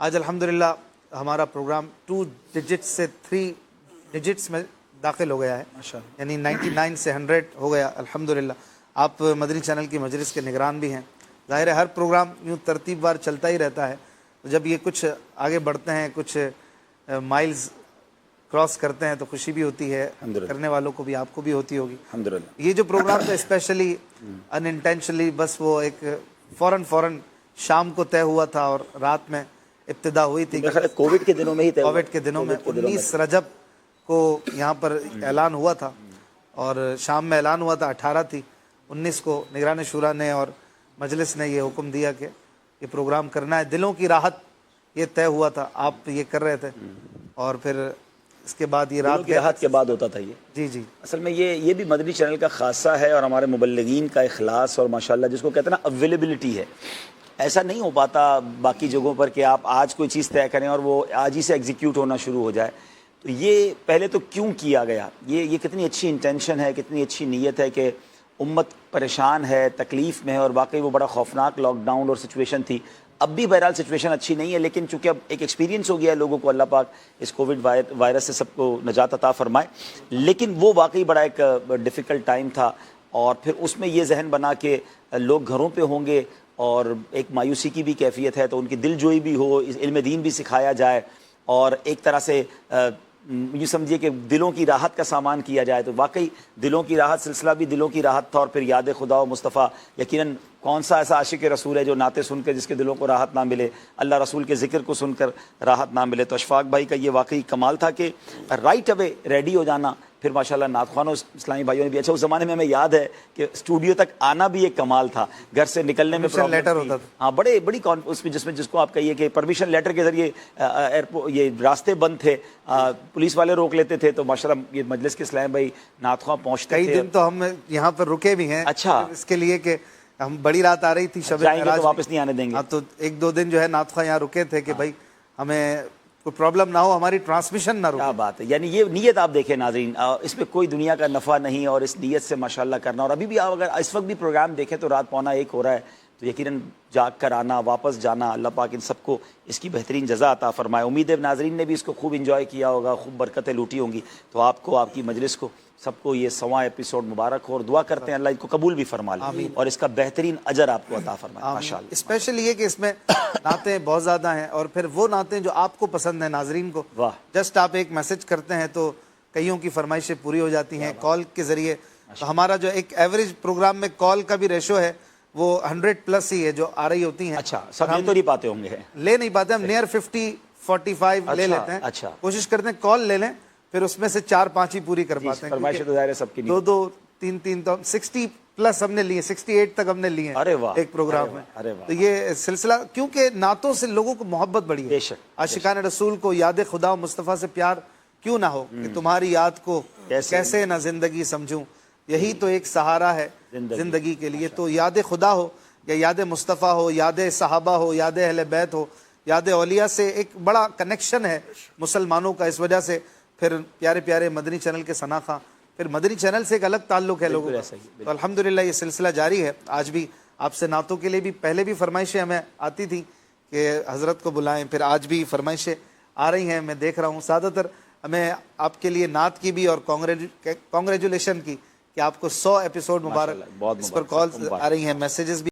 آج الحمدللہ ہمارا پروگرام 2 ڈیجٹس سے 3 ڈیجٹس میں داخل ہو گیا ہے، یعنی 99 سے 100 ہو گیا الحمدللہ۔ آپ مدنی چینل کی مجلس کے نگران بھی ہیں، ظاہر ہے ہر پروگرام یوں ترتیب وار چلتا ہی رہتا ہے، جب یہ کچھ آگے بڑھتے ہیں، کچھ مائلز کراس کرتے ہیں تو خوشی بھی ہوتی ہے، کرنے والوں کو بھی، آپ کو بھی ہوتی ہوگی الحمدللہ۔ یہ جو پروگرام تھا اسپیشلی ان انٹینشنلی بس وہ ایک فوراً شام کو طے ہوا تھا اور رات میں ابتدا ہوئی تھی۔ کووڈ کے دنوں میں ہی طے ہوا، کووڈ کے دنوں میں 19 رجب کو یہاں پر اعلان ہوا تھا اور شام میں اعلان ہوا تھا، 18 تھی، 19 کو نگران شورا نے اور مجلس نے یہ حکم دیا کہ یہ پروگرام کرنا ہے۔ دلوں کی راحت یہ طے ہوا تھا، آپ یہ کر رہے تھے اور پھر اس کے بعد یہ رات کی راحت کے بعد ہوتا تھا یہ۔ جی اصل میں یہ بھی مدنی چینل کا خاصہ ہے اور ہمارے مبلغین کا اخلاص اور ماشاءاللہ جس کو کہتے ہیں نا اویلیبلٹی ہے۔ ایسا نہیں ہو پاتا باقی جگہوں پر کہ آپ آج کوئی چیز طے کریں اور وہ آج ہی سے ایگزیکیوٹ ہونا شروع ہو جائے۔ تو یہ پہلے تو کیوں کیا گیا، یہ کتنی اچھی انٹینشن ہے، کتنی اچھی نیت ہے کہ امت پریشان ہے، تکلیف میں ہے، اور واقعی وہ بڑا خوفناک لاک ڈاؤن اور سچویشن تھی۔ اب بھی بہرحال سچویشن اچھی نہیں ہے، لیکن چونکہ اب ایک ایکسپیرینس ہو گیا ہے لوگوں کو، اللہ پاک اس کووڈ وائرس سے سب کو نجات عطا فرمائے، لیکن وہ واقعی بڑا ایک ڈیفیکلٹ ٹائم تھا۔ اور پھر اس میں یہ ذہن بنا کہ لوگ گھروں پہ ہوں گے اور ایک مایوسی کی بھی کیفیت ہے، تو ان کی دل جوئی بھی ہو، علم دین بھی سکھایا جائے اور ایک طرح سے یہ سمجھیے کہ دلوں کی راحت کا سامان کیا جائے۔ تو واقعی دلوں کی راحت سلسلہ بھی دلوں کی راحت تھا، اور پھر یاد خدا و مصطفیٰ، یقیناً کون سا ایسا عاشق رسول ہے جو نعتیں سن کے جس کے دلوں کو راحت نہ ملے، اللہ رسول کے ذکر کو سن کر راحت نہ ملے۔ تو اشفاق بھائی کا یہ واقعی کمال تھا کہ رائٹ اوے ریڈی ہو جانا، پھر ماشاءاللہ نعت خوانوں اسلامی بھائیوں نے بھی اچھا، اس زمانے میں ہمیں یاد ہے کہ اسٹوڈیو تک آنا بھی ایک کمال تھا، گھر سے نکلنے میں پرمیشن لیٹر ہوتا تھا، ہاں بڑی اس میں جس کو آپ کہیے کہ پرمیشن لیٹر کے ذریعے یہ راستے بند تھے، پولیس والے روک لیتے تھے، تو ماشاءاللہ یہ مجلس کے اسلام بھائی نعت خواں پہنچتے تھے۔ کئی دن تو ہم یہاں پر رکے بھی ہیں اچھا اس کے لیے کہ ہم بڑی رات آ رہی تھی، شب معراج تو واپس نہیں آنے دیں گے، تو 1-2 دن جو ہے نعت خواں یہاں رکے تھے کہ بھائی ہمیں کوئی پرابلم نہ ہو، ہماری ٹرانسمیشن نہ رکے۔ کیا بات ہے، یعنی یہ نیت آپ دیکھیں ناظرین، اس میں کوئی دنیا کا نفع نہیں، اور اس نیت سے ماشاءاللہ کرنا۔ اور ابھی بھی آپ اگر اس وقت بھی پروگرام دیکھیں تو رات 12:45 ہو رہا ہے، تو یقیناً جاگ کر آنا، واپس جانا، اللہ پاک ان سب کو اس کی بہترین جزا عطا فرمائے۔ امید ہے ناظرین نے بھی اس کو خوب انجوائے کیا ہوگا، خوب برکتیں لوٹی ہوں گی۔ تو آپ کو، آپ کی مجلس کو، سب کو یہ 100واں ایپیسوڈ مبارک ہو، اور دعا کرتے ہیں اللہ ان کو قبول بھی فرما لے اور اس کا بہترین اجر آپ کو عطا فرمائے ماشاءاللہ۔ اسپیشلی یہ کہ اس میں نعتیں بہت زیادہ ہیں، اور پھر وہ نعتیں جو آپ کو پسند ہیں ناظرین کو، جسٹ آپ ایک میسج کرتے ہیں تو کئیوں کی فرمائشیں پوری ہو جاتی ہیں کال کے ذریعے۔ تو ہمارا جو ایک ایوریج پروگرام میں کال کا بھی ریشو ہے وہ 100+ ہی ہے جو آ رہی ہوتی ہیں۔ اچھا، سب لے تو نہیں پاتے ہوں گے، لے نہیں پاتے، ہم نیئر 50-45 لے لیتے ہیں، کوشش کرتے ہیں کال لے لیں، پھر اس میں سے 4-5 ہی پوری کر پاتے ہیں، فرمائشیں تو ظاہر ہے سب کی نہیں، 2-2 3-3 تو 60+ ہم نے لیے، 68 تک ہم نے لیے ایک پروگرام میں۔ تو یہ سلسلہ کیونکہ نعتوں سے لوگوں کو محبت بڑھی ہے، عاشقان رسول کو یاد خدا و مصطفیٰ سے پیار کیوں نہ ہو کہ تمہاری یاد کو کیسے نہ زندگی سمجھوں، یہی تو ایک سہارا ہے زندگی کے لیے۔ تو یاد خدا ہو یا یاد مصطفیٰ ہو، یاد صحابہ ہو، یاد اہل بیت ہو، یاد اولیاء سے ایک بڑا کنیکشن ہے مسلمانوں کا، اس وجہ سے پھر پیارے پیارے مدنی چینل کے ثنا خواں، پھر مدنی چینل سے ایک الگ تعلق ہے لوگوں کا۔ تو الحمدللہ یہ سلسلہ جاری ہے، آج بھی آپ سے نعتوں کے لیے بھی پہلے بھی فرمائشیں ہمیں آتی تھیں کہ حضرت کو بلائیں، پھر آج بھی فرمائشیں آ رہی ہیں، میں دیکھ رہا ہوں زیادہ تر ہمیں آپ کے لیے نعت کی بھی اور کانگریچولیشن کی کہ آپ کو 100 ایپیسوڈ مبارک، اس پر کالز آ رہی ہیں، میسیجز بھی